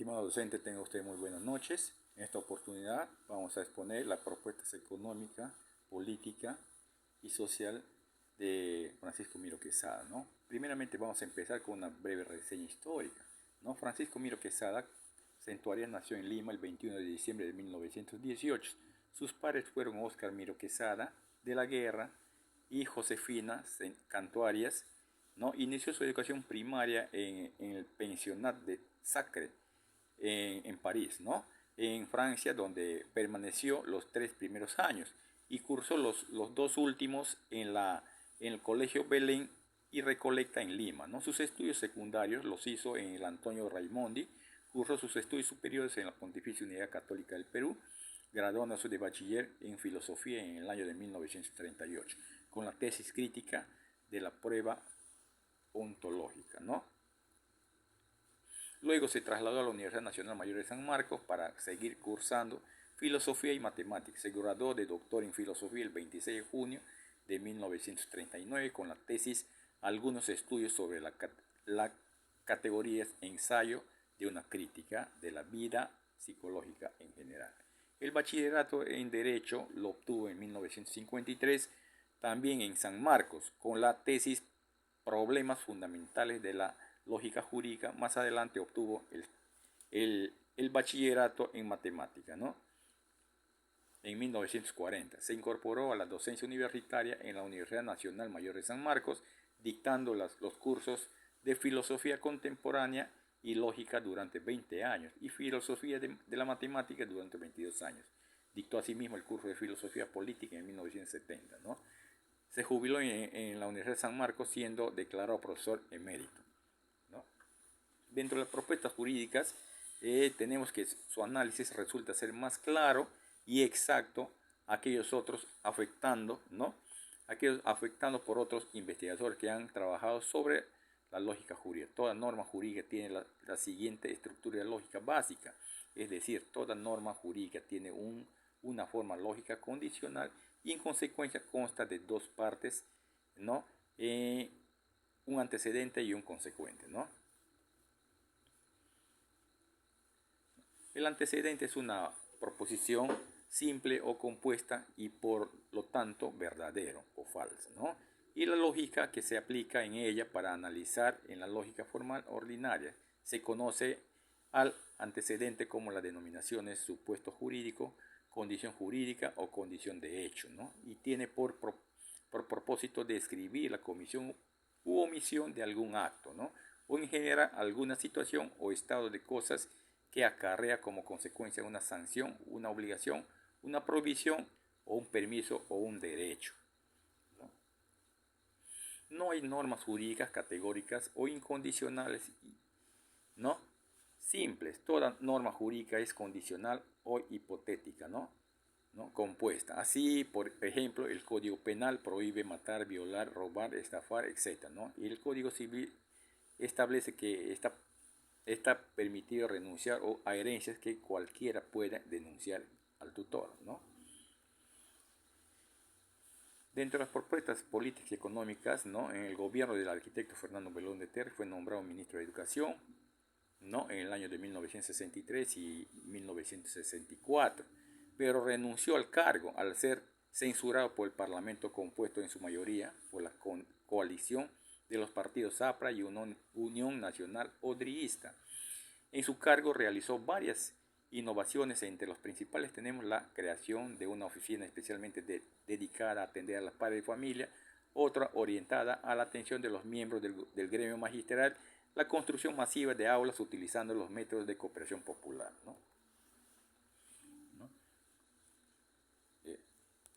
Estimado docente, tenga usted muy buenas noches. En esta oportunidad vamos a exponer las propuestas económica, política y social de Francisco Miro Quesada, ¿no? Primeramente vamos a empezar con una breve reseña histórica, ¿no? Francisco Miro Quesada Centuarias nació en Lima el 21 de diciembre de 1918. Sus padres fueron Óscar Miro Quesada de la Guerra y Josefina Cantuarias, ¿no? Inició su educación primaria en el pensionat de Sacre, en París, ¿no? En Francia, donde permaneció los 3 primeros años y cursó los 2 últimos en el Colegio Belén y Recoleta en Lima, ¿no? Sus estudios secundarios los hizo en el Antonio Raimondi, cursó sus estudios superiores en la Pontificia Universidad Católica del Perú, graduándose de bachiller en filosofía en el año de 1938, con la tesis crítica de la prueba ontológica, ¿no? Luego se trasladó a la Universidad Nacional Mayor de San Marcos para seguir cursando filosofía y matemáticas. Se graduó de doctor en filosofía el 26 de junio de 1939 con la tesis Algunos estudios sobre la categoría ensayo de una crítica de la vida psicológica en general. El bachillerato en Derecho lo obtuvo en 1953, también en San Marcos, con la tesis Problemas fundamentales de la lógica jurídica. Más adelante obtuvo el bachillerato en matemática, ¿no? En 1940 se incorporó a la docencia universitaria en la Universidad Nacional Mayor de San Marcos, dictando los cursos de filosofía contemporánea y lógica durante 20 años y filosofía de la matemática durante 22 años. Dictó asimismo el curso de filosofía política en 1970, ¿no? Se jubiló en la Universidad de San Marcos siendo declarado profesor emérito, ¿no? Dentro de las propuestas jurídicas tenemos que su análisis resulta ser más claro y exacto a aquellos otros afectando, ¿no? Aquellos afectando por otros investigadores que han trabajado sobre la lógica jurídica. Toda norma jurídica tiene la siguiente estructura lógica básica, es decir, toda norma jurídica tiene una forma lógica condicional y en consecuencia consta de dos partes, ¿no? Un antecedente y un consecuente, ¿no? El antecedente es una proposición simple o compuesta y por lo tanto verdadero o falso, ¿no? Y la lógica que se aplica en ella para analizar en la lógica formal ordinaria se conoce al antecedente como la denominación es supuesto jurídico, condición jurídica o condición de hecho, ¿no? Y tiene por propósito describir la comisión u omisión de algún acto, ¿no? O en general alguna situación o estado de cosas que acarrea como consecuencia una sanción, una obligación, una prohibición o un permiso o un derecho. No hay normas jurídicas categóricas o incondicionales, ¿no? Simples. Toda norma jurídica es condicional o hipotética, ¿no? Compuesta. Así, por ejemplo, el Código Penal prohíbe matar, violar, robar, estafar, etc., ¿no? Y el Código Civil establece que está permitido renunciar a herencias que cualquiera pueda denunciar al tutor, ¿no? Dentro de las propuestas políticas y económicas, ¿no? En el gobierno del arquitecto Fernando Belón de Terry fue nombrado ministro de Educación, ¿no? En el año de 1963 y 1964, pero renunció al cargo al ser censurado por el Parlamento compuesto en su mayoría por la coalición de los partidos APRA y Unión Nacional Odriguista. En su cargo realizó varias innovaciones, entre los principales tenemos la creación de una oficina especialmente dedicada a atender a las padres de familia, otra orientada a la atención de los miembros del gremio magisterial, la construcción masiva de aulas utilizando los métodos de cooperación popular, ¿no?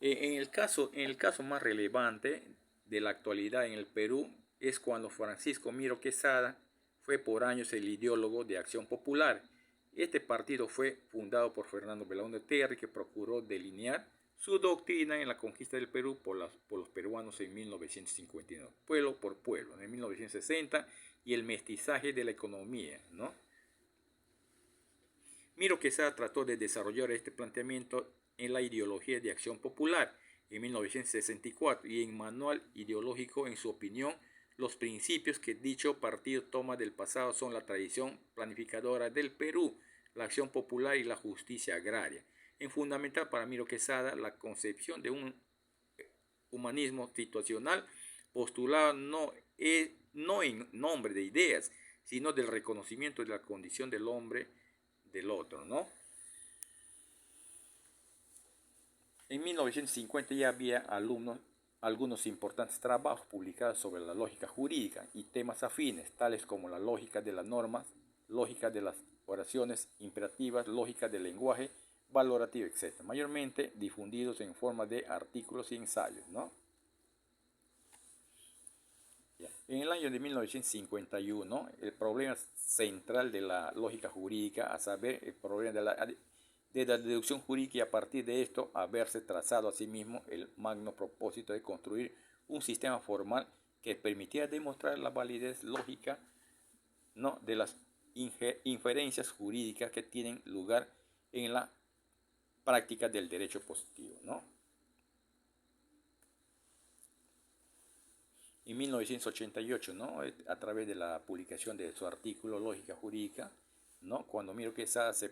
En el caso más relevante de la actualidad en el Perú es cuando Francisco Miro Quesada fue por años el ideólogo de Acción Popular. Este partido fue fundado por Fernando Belaúnde Terry, que procuró delinear su doctrina en la conquista del Perú por los peruanos en 1959, pueblo por pueblo, en 1960, y el mestizaje de la economía, ¿no? Miro Quesada trató de desarrollar este planteamiento en la ideología de Acción Popular en 1964 y en Manual Ideológico, en su opinión, Los principios que dicho partido toma del pasado son la tradición planificadora del Perú, la acción popular y la justicia agraria. En fundamental para Miro Quesada, la concepción de un humanismo situacional postulado no en nombre de ideas, sino del reconocimiento de la condición del hombre del otro, ¿no? En 1950 ya había algunos importantes trabajos publicados sobre la lógica jurídica y temas afines, tales como la lógica de las normas, lógica de las oraciones imperativas, lógica del lenguaje valorativo, etc. Mayormente difundidos en forma de artículos y ensayos, ¿no? En el año de 1951, el problema central de la lógica jurídica, a saber, el problema de la deducción jurídica, y a partir de esto haberse trazado a sí mismo el magno propósito de construir un sistema formal que permitiera demostrar la validez lógica, ¿no?, de las inferencias jurídicas que tienen lugar en la práctica del derecho positivo, ¿no? En 1988, ¿no?, a través de la publicación de su artículo Lógica Jurídica, ¿no?, cuando Miro Quesada se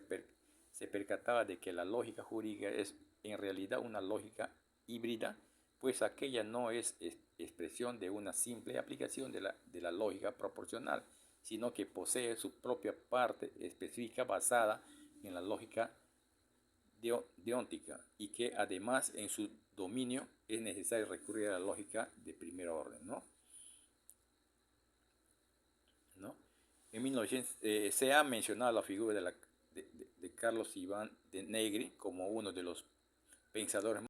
percataba de que la lógica jurídica es en realidad una lógica híbrida, pues aquella no es expresión de una simple aplicación de la lógica proporcional, sino que posee su propia parte específica basada en la lógica deóntica, y que además en su dominio es necesario recurrir a la lógica de primer orden, ¿no? ¿No? En 1900 se ha mencionado la figura de Carlos Iván de Negri como uno de los pensadores